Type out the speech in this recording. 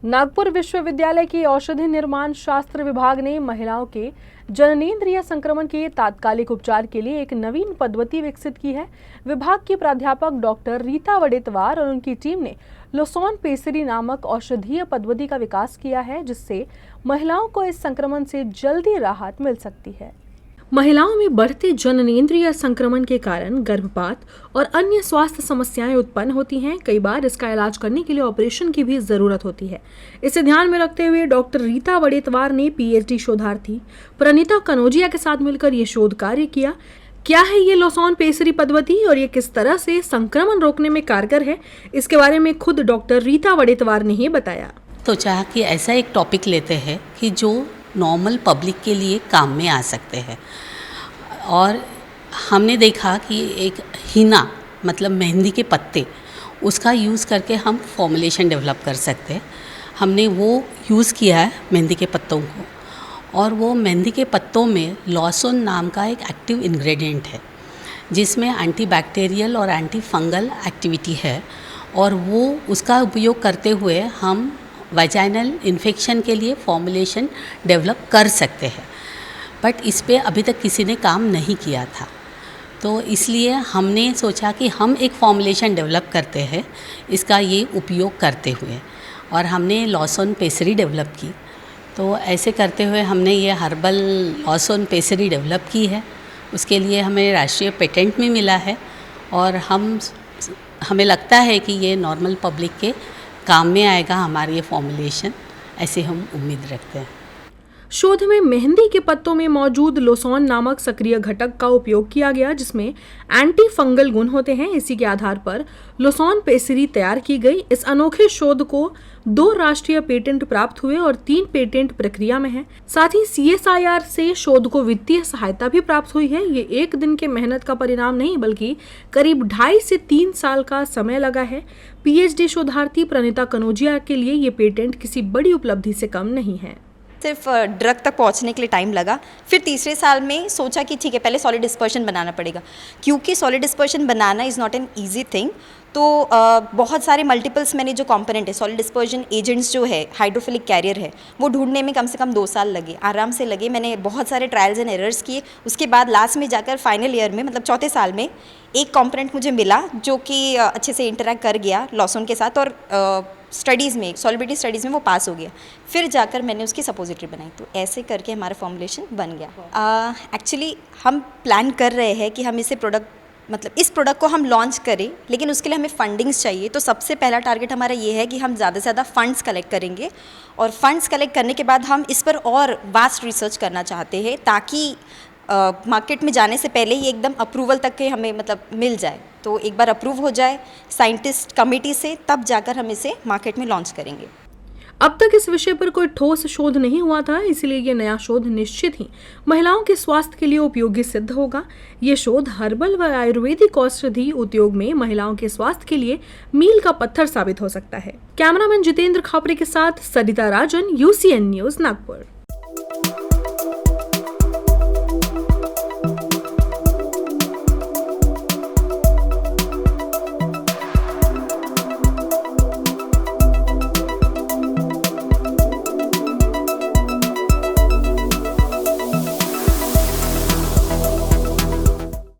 नागपुर विश्वविद्यालय की औषधि निर्माण शास्त्र विभाग ने महिलाओं के जननेंद्रिय संक्रमण के तात्कालिक उपचार के लिए एक नवीन पद्धति विकसित की है। विभाग की प्राध्यापक डॉक्टर रीता वडेतवार और उनकी टीम ने लोसॉन पेसरी नामक औषधीय पद्धति का विकास किया है, जिससे महिलाओं को इस संक्रमण से जल्दी राहत मिल सकती है। महिलाओं में बढ़ते जननेंद्रिय संक्रमण के कारण गर्भपात और अन्य स्वास्थ्य समस्याएं उत्पन्न होती हैं। कई बार इसका इलाज करने के लिए ऑपरेशन की भी जरूरत होती है। इसे ध्यान में रखते हुए डॉक्टर रीता वडेतवार ने पीएचडी शोधार्थी प्रणीता कनौजिया के साथ मिलकर ये शोध कार्य किया। क्या है ये लोसॉन पेसरी पद्धति और ये किस तरह से संक्रमण रोकने में कारगर है, इसके बारे में खुद डॉक्टर रीता वडेतवार ने ही बताया। तो चाह कि ऐसा एक टॉपिक लेते हैं कि जो नॉर्मल पब्लिक के लिए काम में आ सकते हैं। और हमने देखा कि एक हिना मतलब मेहंदी के पत्ते, उसका यूज़ करके हम फॉर्मुलेशन डेवलप कर सकते हैं। हमने वो यूज़ किया है मेहंदी के पत्तों को, और वो मेहंदी के पत्तों में लॉसन नाम का एक एक्टिव इंग्रेडिएंट है, जिसमें एंटीबैक्टीरियल और एंटी फंगल एक्टिविटी है। और वो उसका उपयोग करते हुए हम वाजाइनल इन्फेक्शन के लिए फॉर्मुलेशन डेवलप कर सकते हैं। बट इस पे अभी तक किसी ने काम नहीं किया था, तो इसलिए हमने सोचा कि हम एक फॉर्मुलेशन डेवलप करते हैं इसका ये उपयोग करते हुए, और हमने लॉसन पेसरी डेवलप की। तो ऐसे करते हुए हमने ये हर्बल लॉसन पेसरी डेवलप की है। उसके लिए हमें राष्ट्रीय पेटेंट में मिला है, और हमें लगता है कि ये नॉर्मल पब्लिक के काम में आएगा हमारी ये फॉर्मुलेशन, ऐसे हम उम्मीद रखते हैं। शोध में मेहंदी के पत्तों में मौजूद लोसॉन नामक सक्रिय घटक का उपयोग किया गया, जिसमें एंटी फंगल गुण होते हैं। इसी के आधार पर लोसॉन पेसरी तैयार की गई। इस अनोखे शोध को 2 राष्ट्रीय पेटेंट प्राप्त हुए और 3 पेटेंट प्रक्रिया में हैं। साथ ही CSIR से शोध को वित्तीय सहायता भी प्राप्त हुई है। ये एक दिन के मेहनत का परिणाम नहीं, बल्कि करीब 2.5 से 3 साल का समय लगा है। PhD शोधार्थी प्रणीता कनौजिया के लिए ये पेटेंट किसी बड़ी उपलब्धि से कम नहीं है। सिर्फ ड्रग तक पहुंचने के लिए टाइम लगा। फिर तीसरे साल में सोचा कि ठीक है, पहले सॉलिड डिस्पर्शन बनाना पड़ेगा, क्योंकि solid dispersion banana is not an easy thing. तो बहुत सारे मल्टीपल्स मैंने जो कंपोनेंट है, सॉलिड डिस्पर्शन एजेंट्स जो है, हाइड्रोफिलिक कैरियर है, वो ढूंढने में कम से कम 2 साल लगे, आराम से लगे। मैंने बहुत सारे ट्रायल्स एंड एरर्स किए। उसके बाद लास्ट में जाकर फाइनल ईयर में, मतलब चौथे साल में, एक कंपोनेंट मुझे मिला जो कि अच्छे से इंटरेक्ट कर गया लॉसन के साथ, और स्टडीज़ में, सॉलिबिलिटी स्टडीज़ में वो पास हो गया। फिर जाकर मैंने उसकी सपोजिटरी बनाई। तो ऐसे करके हमारा फॉर्मुलेशन बन गया। एक्चुअली हम प्लान कर रहे हैं कि हम इस प्रोडक्ट को हम लॉन्च करें, लेकिन उसके लिए हमें फंडिंग्स चाहिए। तो सबसे पहला टारगेट हमारा ये है कि हम ज़्यादा से ज़्यादा फंड्स कलेक्ट करेंगे, और फंड्स कलेक्ट करने के बाद हम इस पर और वास्ट रिसर्च करना चाहते हैं, ताकि मार्केट में जाने से पहले ही एकदम अप्रूवल तक के हमें मिल जाए। तो एक बार अप्रूव हो जाए साइंटिस्ट कमेटी से, तब जाकर हम इसे मार्केट में लॉन्च करेंगे। अब तक इस विषय पर कोई ठोस शोध नहीं हुआ था, इसलिए ये नया शोध निश्चित ही महिलाओं के स्वास्थ्य के लिए उपयोगी सिद्ध होगा। ये शोध हर्बल व आयुर्वेदिक औषधि उद्योग में महिलाओं के स्वास्थ्य के लिए मील का पत्थर साबित हो सकता है। कैमरामैन जितेंद्र खापरे के साथ सरिता राजन, UCN न्यूज़, नागपुर।